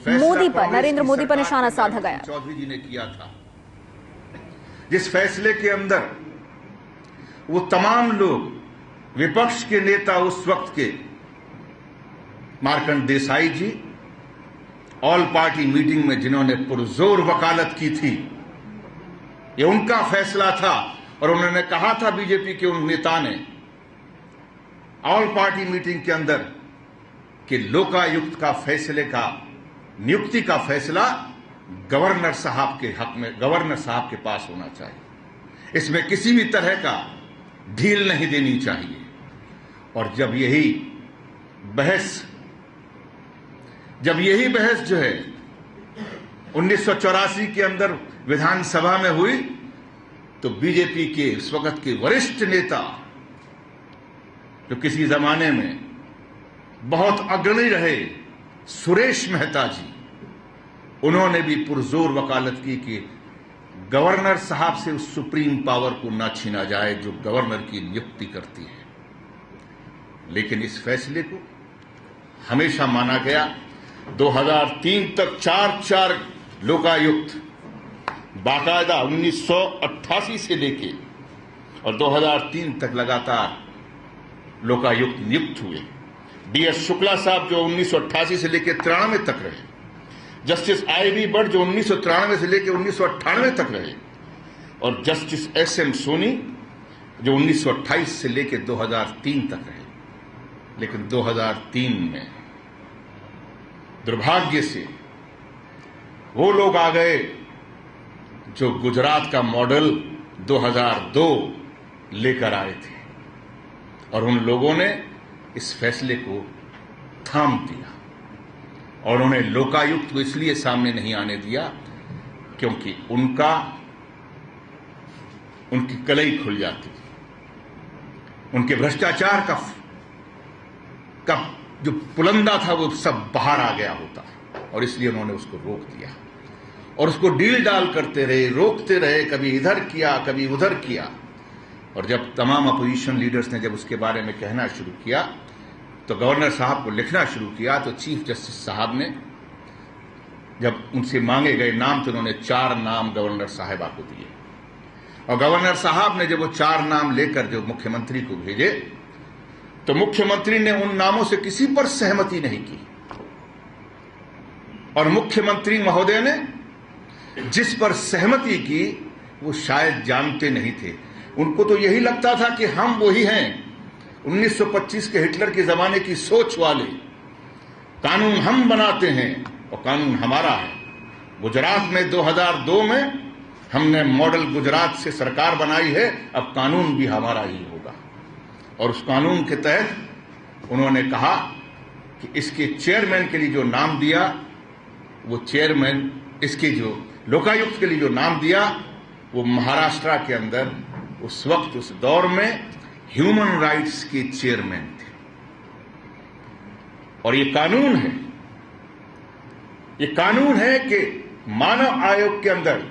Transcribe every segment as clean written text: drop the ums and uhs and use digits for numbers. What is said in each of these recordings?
मोदी पर, नरेंद्र मोदी पर निशाना साधा गया। चौधरी जी ने किया था, जिस फैसले के अंदर वो तमाम लोग, विपक्ष के नेता उस वक्त के मार्कंड देसाई जी, ऑल पार्टी मीटिंग में जिन्होंने पुरजोर वकालत की थी, ये उनका फैसला था। और उन्होंने कहा था बीजेपी के उन नेता ने ऑल पार्टी मीटिंग के अंदर कि लोकायुक्त का फैसले का, नियुक्ति का फैसला गवर्नर साहब के हक में, गवर्नर साहब के पास होना चाहिए, इसमें किसी भी तरह का ढील नहीं देनी चाहिए। और जब यही बहस जो है 1984 के अंदर विधानसभा में हुई, तो बीजेपी के इस वक्त के वरिष्ठ नेता, जो किसी जमाने में बहुत अग्रणी रहे, सुरेश मेहता जी, उन्होंने भी पुरजोर वकालत की कि गवर्नर साहब से उस सुप्रीम पावर को ना छीना जाए जो गवर्नर की नियुक्ति करती है। लेकिन इस फैसले को हमेशा माना गया। 2003 तक चार लोकायुक्त बाकायदा 1988 से लेके और 2003 तक लगातार लोकायुक्त नियुक्त हुए। DS शुक्ला साहब जो 1988 से लेकर 93 तक रहे, जस्टिस IV भट्ट जो 1993 से लेकर 1998 तक रहे, और जस्टिस SM सोनी जो 1928 से लेकर 2003 तक रहे। लेकिन 2003 में दुर्भाग्य से वो लोग आ गए जो गुजरात का मॉडल 2002 लेकर आए थे, और उन लोगों ने इस फैसले को थाम दिया और उन्हें लोकायुक्त को इसलिए सामने नहीं आने दिया क्योंकि उनकी कलई खुल जाती, उनके भ्रष्टाचार का जो पुलंदा था वो सब बाहर आ गया होता, और इसलिए उन्होंने उसको रोक दिया और उसको डील डाल करते रहे, रोकते रहे, कभी इधर किया कभी उधर किया। और जब तमाम अपोजिशन लीडर्स ने जब उसके बारे में कहना शुरू किया, तो गवर्नर साहब को लिखना शुरू किया, तो चीफ जस्टिस साहब ने जब उनसे मांगे गए नाम, तो उन्होंने 4 नाम गवर्नर साहिबा को दिए, और गवर्नर साहब ने जब वो 4 नाम लेकर जो मुख्यमंत्री को भेजे, तो मुख्यमंत्री ने उन नामों से किसी पर सहमति नहीं की, और मुख्यमंत्री महोदय ने जिस पर सहमति की वो शायद जानते नहीं थे। उनको तो यही लगता था कि हम वही हैं 1925 के हिटलर के जमाने की सोच वाले, कानून हम बनाते हैं और कानून हमारा है। गुजरात में 2002 में हमने मॉडल गुजरात से सरकार बनाई है, अब कानून भी हमारा ही होगा। और उस कानून के तहत उन्होंने कहा कि इसके चेयरमैन के लिए जो नाम दिया, वो चेयरमैन, इसके जो लोकायुक्त के लिए जो नाम दिया, वो महाराष्ट्र के अंदर उस वक्त, उस दौर में ह्यूमन राइट्स के चेयरमैन थे। और ये कानून है कि मानव आयोग के अंदर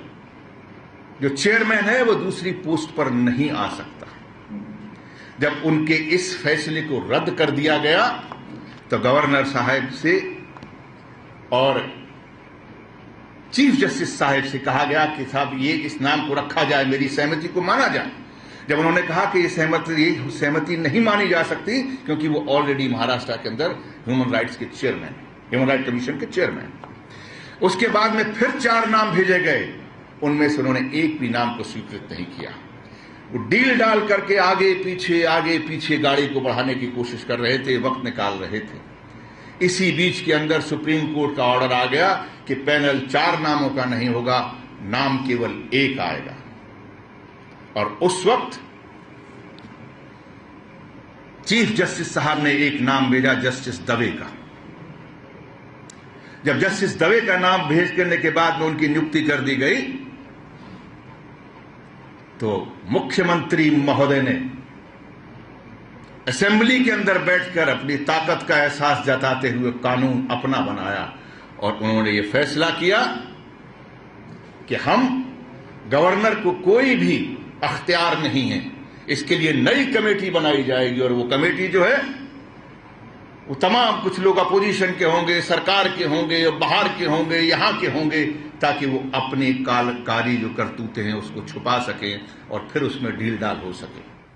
जो चेयरमैन है वो दूसरी पोस्ट पर नहीं आ सकता। जब उनके इस फैसले को रद्द कर दिया गया, तो गवर्नर साहब से और चीफ जस्टिस साहब से कहा गया कि साहब ये इस नाम को रखा जाए, मेरी सहमति को माना जाए। जब उन्होंने कहा कि ये सहमति नहीं मानी जा सकती क्योंकि वो ऑलरेडी महाराष्ट्र के अंदर ह्यूमन राइट्स के चेयरमैन, ह्यूमन राइट कमीशन के चेयरमैन। उसके बाद में फिर 4 नाम भेजे गए, उनमें से उन्होंने एक भी नाम को स्वीकृत नहीं किया। वो डील डाल करके आगे पीछे गाड़ी को बढ़ाने की कोशिश कर रहे थे, वक्त निकाल रहे थे। इसी बीच के अंदर सुप्रीम कोर्ट का ऑर्डर आ गया कि पैनल 4 नामों का नहीं होगा, नाम केवल 1 आएगा। और उस वक्त चीफ जस्टिस साहब ने एक नाम भेजा, जस्टिस दवे का। जब जस्टिस दवे का नाम भेज करने के बाद में उनकी नियुक्ति कर दी गई, तो मुख्यमंत्री महोदय ने असेंबली के अंदर बैठकर अपनी ताकत का एहसास जताते हुए कानून अपना बनाया, और उन्होंने ये फैसला किया कि हम गवर्नर को कोई भी अख्तियार नहीं है, इसके लिए नई कमेटी बनाई जाएगी। और वो कमेटी जो है वो तमाम कुछ लोग अपोजिशन के होंगे, सरकार के होंगे, बाहर के होंगे, यहां के होंगे, ताकि वो अपनी कालकारी जो करतूते हैं उसको छुपा सकें और फिर उसमें ढील डाल हो सके।